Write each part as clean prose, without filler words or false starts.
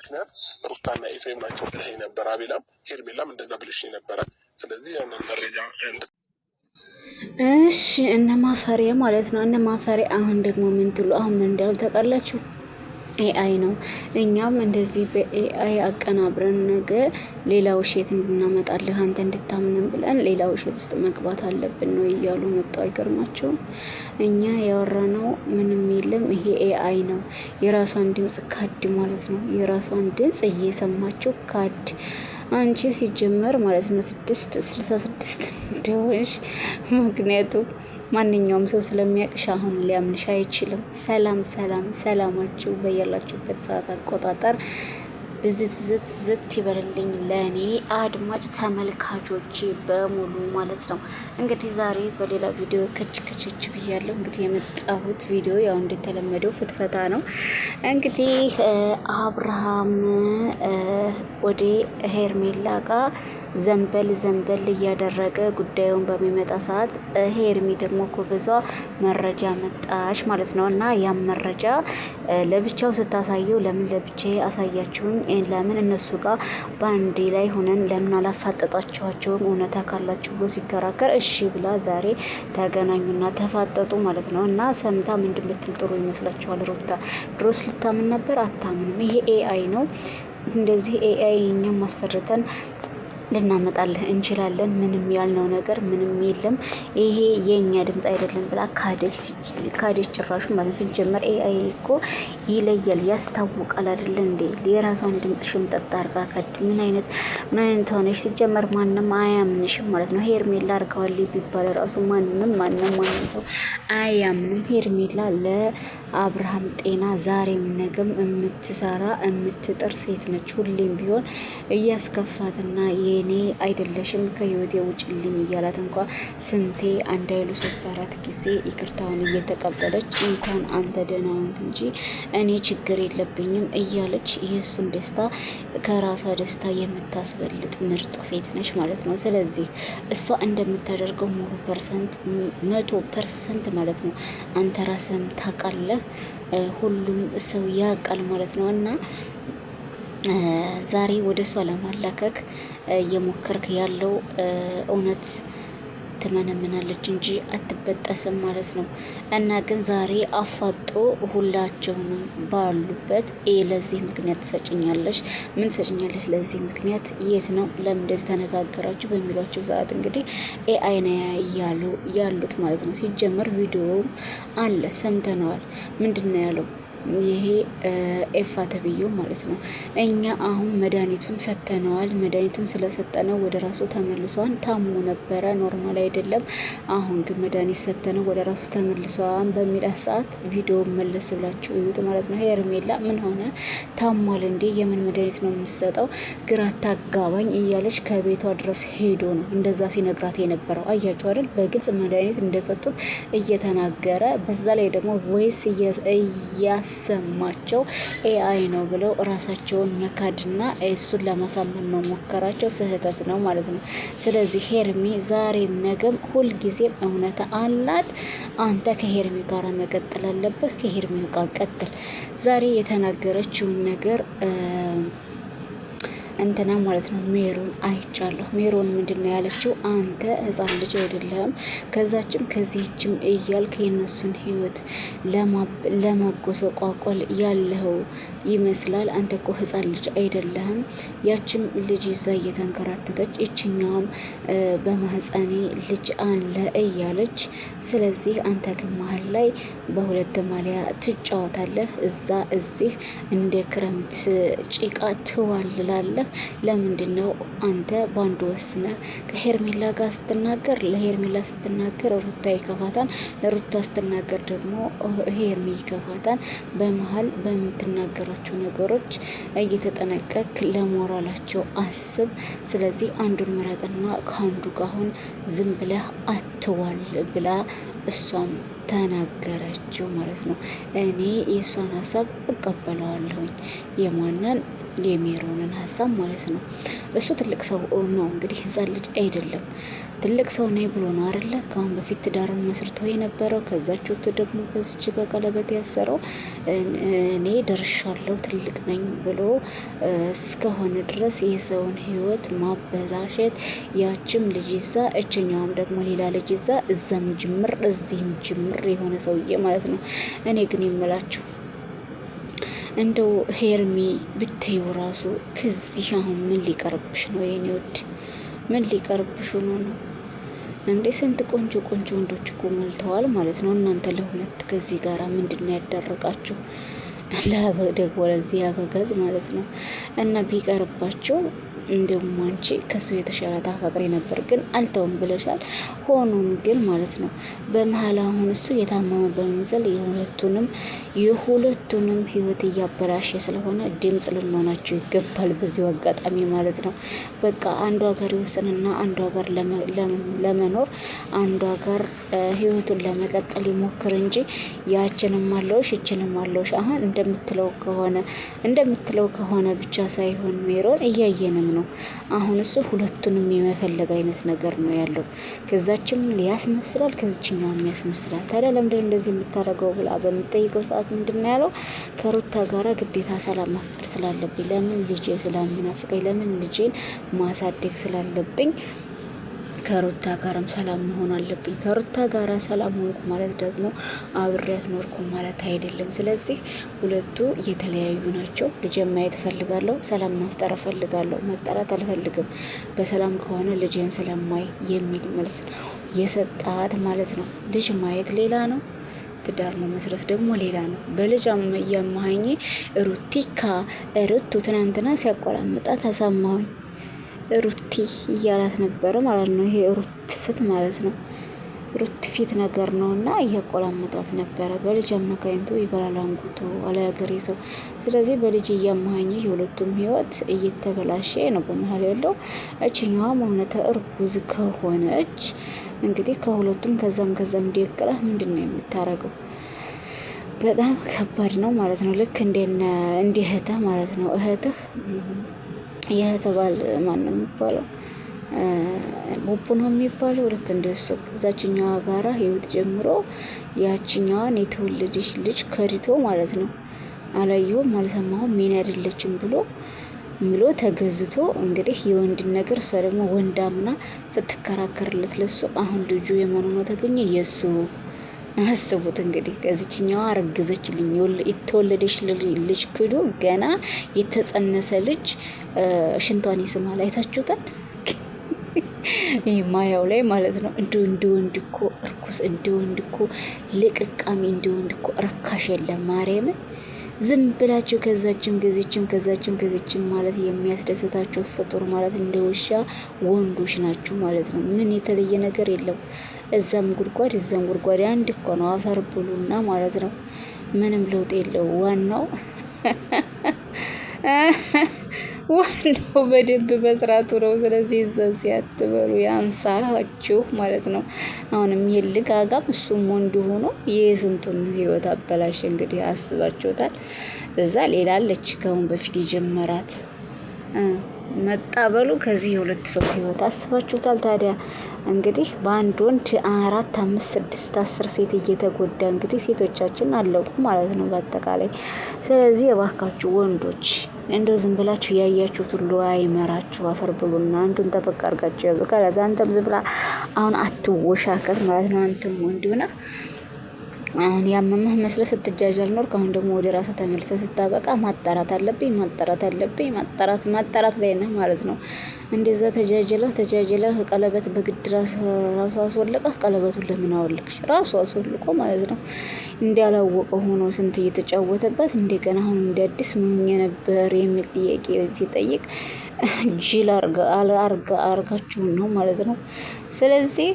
ምክንያት ሩታና ኤፍሬም ናቸው ብለህ ነበር። አቤላም ሄርሜላም እንደዛ ብልሽ ነበረ። ስለዚህ ያንን መረጃ እሺ እነ ማፈሪያ ማለት ነው። እነ ማፈሪያ አሁን ደግሞ ምን ትሉ? አሁን ምን እንዳሉ ታውቃላችሁ? ኤአይ ነው። እኛም እንደዚህ በኤአይ አቀናብረን ነገ ሌላ ውሸት እንድናመጣልህ አንተ እንድታምንም ብለን ሌላ ውሸት ውስጥ መግባት አለብን ነው እያሉ መጡ። አይገርማቸውም? እኛ ያወራነው ምንም የለም። ይሄ ኤአይ ነው። የራሷን ድምፅ ካድ ማለት ነው። የራሷን ድምፅ እየሰማችው ካድ አንቺ ሲጀመር ማለት ነው 666 እንደሆንሽ ምክንያቱም ማንኛውም ሰው ስለሚያቅሽ አሁን ሊያምንሽ አይችልም። ሰላም ሰላም፣ ሰላማችሁ በያላችሁበት ሰዓት አቆጣጠር ዝት ይበልልኝ ለእኔ አድማጭ ተመልካቾቼ በሙሉ ማለት ነው። እንግዲህ ዛሬ በሌላ ቪዲዮ ከች ብያለሁ። እንግዲህ የመጣሁት ቪዲዮ ያው እንደተለመደው ፍትፈታ ነው። እንግዲህ አብርሃም ወደ ሄርሜላ ጋር ዘንበል እያደረገ ጉዳዩን በሚመጣ ሰዓት ሄርሚ ደግሞ ኮበዟ መረጃ መጣሽ ማለት ነው። እና ያም መረጃ ለብቻው ስታሳየው ለምን ለብቻዬ አሳያችሁኝ ለምን እነሱ ጋር ባንዴ ላይ ሆነን ለምን አላፋጠጣችኋቸውም? እውነታ ካላችሁ ብሎ ሲከራከር እሺ ብላ ዛሬ ተገናኙና ተፋጠጡ ማለት ነው። እና ሰምታ ምንድን ብትል ጥሩ ይመስላችኋል? ሩታ ድሮስ ልታምን ነበር? አታምንም። ይሄ ኤአይ ነው። እንደዚህ ኤአይ እኛም ማሰርተን ልናመጣልህ እንችላለን። ምንም ያልነው ነገር ምንም የለም። ይሄ የኛ ድምጽ አይደለም ብላ ካደች ጭራሹ ማለት ሲጀመር ኤአይ እኮ ይለያል፣ ያስታውቃል አይደል እንዴ? የራሷን ድምጽ ሽምጠጣ አርጋ ካድ ምን አይነት ሆነሽ? ሲጀመር ማንም አያምንሽም ማለት ነው። ሄርሜላ አርገዋል ቢባል ራሱ ማንም ሰው አያምንም። ሄርሜላ ለአብርሃም ጤና ዛሬም ነገም የምትሰራ የምትጥር ሴት ነች። ሁሌም ቢሆን እያስከፋትና የኔ አይደለሽም ከህይወቴ ውጭልኝ እያላት እንኳ ስንቴ አንድ አይሉ 3-4 ጊዜ ይቅርታውን እየተቀበለች እንኳን አንተ ደህናውን እንጂ እኔ ችግር የለብኝም እያለች የእሱን ደስታ ከራሷ ደስታ የምታስበልጥ ምርጥ ሴት ነች ማለት ነው። ስለዚህ እሷ እንደምታደርገው 100% ማለት ነው አንተ ራስህም ታውቃለህ፣ ሁሉም ሰው ያውቃል ማለት ነው። እና ዛሬ ወደ እሷ ለማላከክ እየሞከርክ ያለው እውነት ትመነምናለች እንጂ አትበጠስም ማለት ነው። እና ግን ዛሬ አፋጦ ሁላቸውንም ባሉበት ለዚህ ምክንያት ትሰጭኛለሽ፣ ምን ትሰጭኛለሽ? ለዚህ ምክንያት የት ነው? ለምን እንደዚህ ተነጋገራችሁ? በሚሏቸው ሰዓት እንግዲህ ኤአይ ነው ያሉት ማለት ነው። ሲጀመር ቪዲዮም አለ ሰምተነዋል። ምንድን ነው ያለው? ይሄ ኤፋ ተብዬው ማለት ነው። እኛ አሁን መድኃኒቱን ሰተነዋል። መድኃኒቱን ስለሰጠነው ወደ ራሱ ተመልሷን። ታሞ ነበረ፣ ኖርማል አይደለም። አሁን ግን መድኃኒት ሰተነው ወደ ራሱ ተመልሷን በሚላት ሰዓት ቪዲዮ መለስ ብላችሁ እዩት ማለት ነው። ሄርሜላ ምን ሆነ? ታሟል እንዴ? የምን መድኃኒት ነው የምትሰጠው? ግራ ታጋባኝ እያለች ከቤቷ ድረስ ሄዶ ነው እንደዛ ሲነግራት የነበረው። አያችሁ አይደል? በግልጽ መድኃኒት እንደሰጡት እየተናገረ በዛ ላይ ደግሞ ቮይስ ሰማቸው ኤአይ ነው ብለው ራሳቸውን መካድና እሱን ለማሳመን መሞከራቸው ስህተት ነው ማለት ነው። ስለዚህ ሄርሚ ዛሬም ነገም ሁልጊዜም እውነታ አላት። አንተ ከሄርሚ ጋር መቀጠል አለብህ። ከሄርሚ ጋር ቀጥል። ዛሬ የተናገረችውን ነገር እንትና ማለት ነው ሜሮን አይቻለሁ። ሜሮን ምንድን ነው ያለችው? አንተ ህፃን ልጅ አይደለም ከዛችም ከዚህችም እያልክ የነሱን ህይወት ለማጎሰቋቆል ያለው ይመስላል። አንተ እኮ ህፃን ልጅ አይደለህም። ያችም ልጅ ይዛ እየተንከራተተች እችኛውም በማህፀኔ ልጅ አለ እያለች፣ ስለዚህ አንተ ግን መሀል ላይ በሁለት ማሊያ ትጫወታለህ። እዛ እዚህ እንደ ክረምት ጭቃ ትዋልላለህ። ለምንድን ነው አንተ ባንድ ወስነህ ከሄርሜላ ጋር ስትናገር ለሄርሜላ ስትናገር ሩታ ይከፋታል፣ ለሩታ ስትናገር ደግሞ ሄርሜ ይከፋታል። በመሀል በምትናገራቸው ነገሮች እየተጠነቀቅ ለሞራላቸው አስብ። ስለዚህ አንዱን ምረጥና ከአንዱ ጋር አሁን ዝም ብለህ አትዋል ብላ እሷም ተናገረችው ማለት ነው። እኔ የእሷን ሀሳብ እቀበለዋለሁኝ። የማንን የሜሮንን ሀሳብ ማለት ነው። እሱ ትልቅ ሰው ነው እንግዲህ ህፃን ልጅ አይደለም። ትልቅ ሰው ነኝ ብሎ ነው አይደለ ከአሁን በፊት ትዳርን መስርቶ የነበረው። ከዛች ወጥቶ ደግሞ ከዚች ጋር ቀለበት ያሰረው እኔ ደርሻለሁ ትልቅ ነኝ ብሎ እስከሆነ ድረስ የሰውን ህይወት ማበላሸት፣ ያችም ልጅ ይዛ እችኛውም ደግሞ ሌላ ልጅ ይዛ እዛም ጅምር እዚህም ጅምር የሆነ ሰውዬ ማለት ነው። እኔ ግን የምላችሁ እንደው ሄርሚ ብትዩ ራሱ ከዚህ አሁን ምን ሊቀርብሽ ነው? የኔ ወድ ምን ሊቀርብሽ ነው? እንዴ ስንት ቆንጆ ቆንጆ ወንዶች እኮ ሞልተዋል ማለት ነው። እናንተ ለሁለት ከዚህ ጋራ ምንድን ነው ያደረጋችሁ? ደግሞ ለዚህ አበጋዝ ማለት ነው። እና ቢቀርባቸው እንደውም አንቺ ከሱ የተሻለ ታፈቅሪ ነበር፣ ግን አልተውም ብለሻል። ሆኖም ግን ማለት ነው በመሀል አሁን እሱ የታመመ በመምሰል የሁለቱንም ህይወት እያበላሸ ስለሆነ ድምጽ ልንሆናቸው ይገባል። በዚሁ አጋጣሚ ማለት ነው በቃ አንዱ ሀገር ይወስንና አንዱ ሀገር ለመኖር አንዱ ሀገር ህይወቱን ለመቀጠል ይሞክር እንጂ ያችንም አለውሽ ይችንም አለውሽ። አሁን እንደምትለው ከሆነ ብቻ ሳይሆን ሜሮን እያየንም ነው። አሁን እሱ ሁለቱንም የመፈለግ አይነት ነገር ነው ያለው። ከዛችም ያስመስላል፣ ከዚችኛውም ያስመስላል። ታዲያ ለምንድን እንደዚህ የምታደርገው ብላ በምጠይቀው ሰዓት ምንድን ነው ያለው? ከሩታ ጋራ ግዴታ ሰላም መፍጠር ስላለብኝ፣ ለምን ልጄ ስለሚናፍቀኝ፣ ለምን ልጄን ማሳደግ ስላለብኝ ከሩታ ጋርም ሰላም መሆን አለብኝ። ከሩታ ጋራ ሰላም ሆንኩ ማለት ደግሞ አብሬያት ኖርኩ ማለት አይደለም። ስለዚህ ሁለቱ የተለያዩ ናቸው። ልጄን ማየት እፈልጋለሁ፣ ሰላም መፍጠር እፈልጋለሁ፣ መጣላት አልፈልግም። በሰላም ከሆነ ልጄን ስለማይ የሚል መልስ የሰጣት ማለት ነው። ልጅ ማየት ሌላ ነው፣ ትዳር መመስረት ደግሞ ሌላ ነው። በልጅ እያማሀኝ ሩቱ ትናንትና ሲያቆላምጣት ተሰማሁኝ። ሩቲ እያላት ነበረ ማለት ነው። ይሄ ሩት ፍት ማለት ነው። ሩት ፊት ነገር ነው እና እያቆላመጣት ነበረ። በልጅ አማካኝቶ ይበላል አንጉቶ አለ ሀገሬ ሰው። ስለዚህ በልጅ እያማሀኝ የሁለቱም ህይወት እየተበላሸ ነው በመሀል ያለው። እችኛዋም እውነተ እርጉዝ ከሆነች እንግዲህ ከሁለቱም ከዛም እንዲቅላህ ምንድን ነው የምታረገው? በጣም ከባድ ነው ማለት ነው። ልክ እንደ እህትህ ማለት ነው። እህትህ የእህትህ ማን ነው የሚባለው? ቡቡ ነው የሚባለው። ልክ እንደሱ ከዛችኛዋ ጋራ ህይወት ጀምሮ ያችኛዋን የተወለደች ልጅ ከሪቶ ማለት ነው። አላየሁም አልሰማሁም ምን አይደለችም ብሎ ተገዝቶ እንግዲህ የወንድን ነገር እሷ ደግሞ ወንዳምና ስትከራከርለት ለሱ አሁን ልጁ የማን ሆኖ ተገኘ? የሱ። አስቡት እንግዲህ ከዚችኛዋ አረገዘችልኝ የተወለደች ልጅ ክዶ ገና የተጸነሰ ልጅ ሽንቷን ይስማል። አይታችሁታል? ይህ ማያው ላይ ማለት ነው። እንደ ወንድ እኮ እርኩስ፣ እንደ ወንድ እኮ ልቅቃሚ፣ እንደ ወንድ እኮ ረካሽ የለም። ማርያምን ዝም ብላችሁ ከዛችም ከዚችም ማለት የሚያስደስታችሁ ፍጡር ማለት እንደ ውሻ ወንዶች ናችሁ ማለት ነው። ምን የተለየ ነገር የለው። እዛም ጉድጓድ እዛም ጉድጓድ አንድ እኮ ነው። አፈር ብሉና ማለት ነው። ምንም ለውጥ የለው። ዋናው በደንብ መስራቱ ነው። ስለዚህ እዛዚ አትበሉ፣ ያንሳችሁ ማለት ነው። አሁንም ይልጋጋም እሱም ወንድ ሆኖ የስንቱን ህይወት አበላሽ። እንግዲህ አስባችሁታል። እዛ ሌላ አለች ከአሁን በፊት የጀመራት መጣበሉ ከዚህ የሁለት ሰው ህይወት አስባችሁታል። ታዲያ እንግዲህ በአንድ ወንድ 4፣ 5፣ 6፣ 10 ሴት እየተጎዳ እንግዲህ ሴቶቻችን አለቁ ማለት ነው በአጠቃላይ። ስለዚህ የባካችሁ ወንዶች እንደው ዝም ብላችሁ ያያችሁት ሁሉ አይመራችሁ። አፈር ብሉና አንዱን ጠበቅ አድርጋችሁ ያዙ። ከዛ አንተም ዝም ብላ አሁን አትወሻከር ማለት ነው። አንተም ወንድ ሆነ አሁን ያመመህ መስለ ስትጃጃል ኖር። አሁን ደግሞ ወደ ራስህ ተመልሰህ ስታበቃ ማጣራት አለብኝ ማጣራት ላይ ነህ ማለት ነው። እንደዛ ተጃጅለህ ቀለበት በግድ ራሱ አስወልቀህ ቀለበቱን ለምን አወልቅሽ? ራሱ አስወልቆ ማለት ነው። እንዳላወቀ ሆኖ ስንት እየተጫወተበት እንደገና አሁን እንደ አዲስ ምን ነበር የሚል ጥያቄ ሲጠይቅ ጅል አርጋችሁን ነው ማለት ነው። ስለዚህ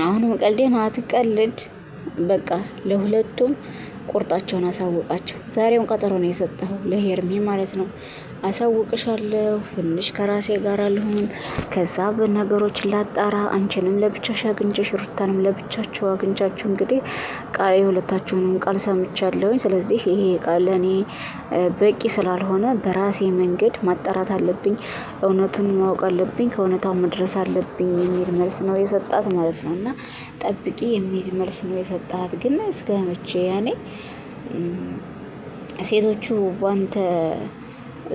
አሁንም ቀልዴን አትቀልድ። በቃ ለሁለቱም ቁርጣቸውን አሳውቃቸው። ዛሬውን ቀጠሮ ነው የሰጠኸው ለሄርሜ ማለት ነው። አሳውቅሻለሁ፣ ትንሽ ከራሴ ጋር ልሁን፣ ከዛ በነገሮች ላጣራ፣ አንቺንም ለብቻሽ አግኝቼሽ ሩታንም ለብቻቸው አግኝቻችሁ እንግዲህ ቃል የሁለታችሁንም ቃል ሰምቻለሁኝ። ስለዚህ ይሄ ቃል ለእኔ በቂ ስላልሆነ በራሴ መንገድ ማጣራት አለብኝ፣ እውነቱን ማወቅ አለብኝ፣ ከእውነታው መድረስ አለብኝ የሚል መልስ ነው የሰጣት ማለት ነው። እና ጠብቂ የሚል መልስ ነው የሰጣት። ግን እስከ መቼ ያኔ ሴቶቹ ባንተ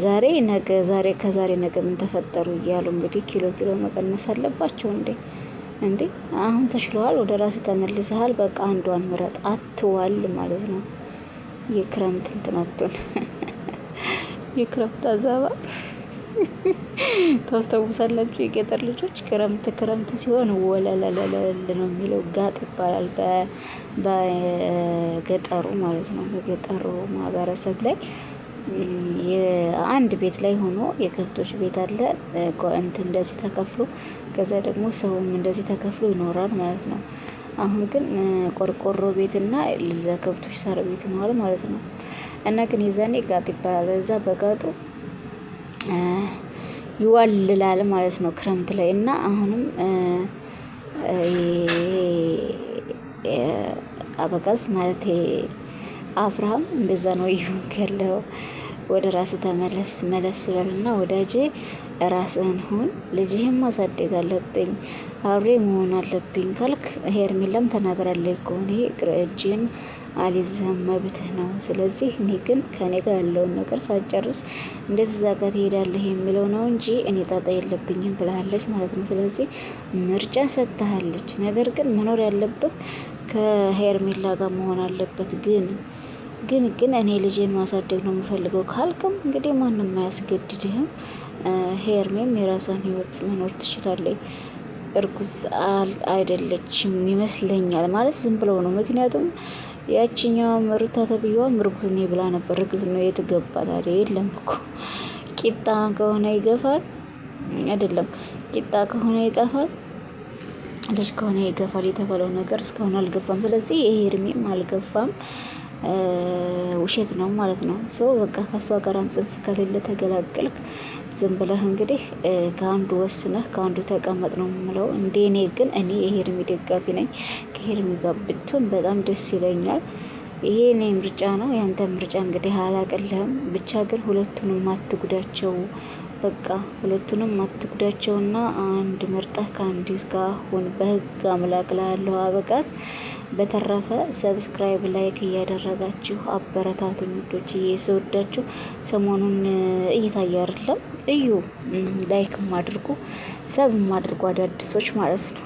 ዛሬ ነገ ዛሬ ከዛሬ ነገ ምን ተፈጠሩ እያሉ እንግዲህ ኪሎ መቀነስ አለባቸው እንዴ? አሁን ተሽለዋል፣ ወደ ራስ ተመልሰሃል፣ በቃ አንዷን ምረጥ አትዋል ማለት ነው። የክረምት እንትናቱን የክረምት አዛባ ታስታውሳላችሁ? የገጠር ልጆች ክረምት ሲሆን ወለለለለል ነው የሚለው፣ ጋጥ ይባላል በገጠሩ ማለት ነው። በገጠሩ ማህበረሰብ ላይ የአንድ ቤት ላይ ሆኖ የከብቶች ቤት አለ እንደዚህ ተከፍሎ፣ ከዛ ደግሞ ሰውም እንደዚህ ተከፍሎ ይኖራል ማለት ነው። አሁን ግን ቆርቆሮ ቤትና ለከብቶች ሳር ቤት ሆኗል ማለት ነው። እና ግን የዛኔ ጋጥ ይባላል። እዛ በጋጡ ይዋልላል ማለት ነው ክረምት ላይ። እና አሁንም አበጋዝ ማለት አብርሃም እንደዛ ነው ይሁን ያለው። ወደ ራስ ተመለስ፣ መለስ በልና ወዳጄ ራስህን ሁን። ልጅህም ማሳደግ አለብኝ፣ አብሬ መሆን አለብኝ ካልክ ሄርሜላም ተናግራለች እኮ እኔ እጅን አልይዝህም መብትህ ነው። ስለዚህ እኔ ግን ከኔ ጋር ያለውን ነገር ሳጨርስ እንዴት እዛ ጋር ትሄዳለህ የሚለው ነው እንጂ እኔ ጣጣ የለብኝም ብላለች ማለት ነው። ስለዚህ ምርጫ ሰጥታለች። ነገር ግን መኖር ያለበት ከሄርሜላ ጋር መሆን አለበት። ግን እኔ ልጄን ማሳደግ ነው የምፈልገው ካልክም እንግዲህ ማንም አያስገድድህም። ሄርሜም የራሷን ህይወት መኖር ትችላለች። እርጉዝ አይደለችም ይመስለኛል ማለት ዝም ብለው ነው። ምክንያቱም ያችኛዋም ሩታ ተብዬዋም እርጉዝ ነኝ ብላ ነበር። እርግዝ ነው የትገባ ታዲያ? የለም እኮ ቂጣ ከሆነ ይገፋል አይደለም፣ ቂጣ ከሆነ ይጠፋል፣ ልጅ ከሆነ ይገፋል የተባለው ነገር እስካሁን አልገፋም። ስለዚህ የሄርሜም አልገፋም፣ ውሸት ነው ማለት ነው። በቃ ከሷ ጋር ጽንስ ከሌለ ተገላገልክ። ዝም ብለህ እንግዲህ ከአንዱ ወስነህ ከአንዱ ተቀመጥ ነው የምለው። እኔ ግን የሄርሜ ደጋፊ ነኝ። ከሄርሜ ጋር ብትሆን በጣም ደስ ይለኛል። ይሄ እኔ ምርጫ ነው። ያንተ ምርጫ እንግዲህ አላቅልህም። ብቻ ግን ሁለቱንም አትጉዳቸው። በቃ ሁለቱንም አትጉዳቸውና አንድ መርጠህ ከአንዲስ ጋር ሁን። በህግ አምላክ ላለው አበጋዝ። በተረፈ ሰብስክራይብ ላይክ እያደረጋችሁ አበረታቱኝ ውዶች። እየሰወዳችሁ ሰሞኑን እየታየ አይደለም እዩ። ላይክም አድርጉ፣ ሰብም አድርጉ አዳዲሶች ማለት ነው።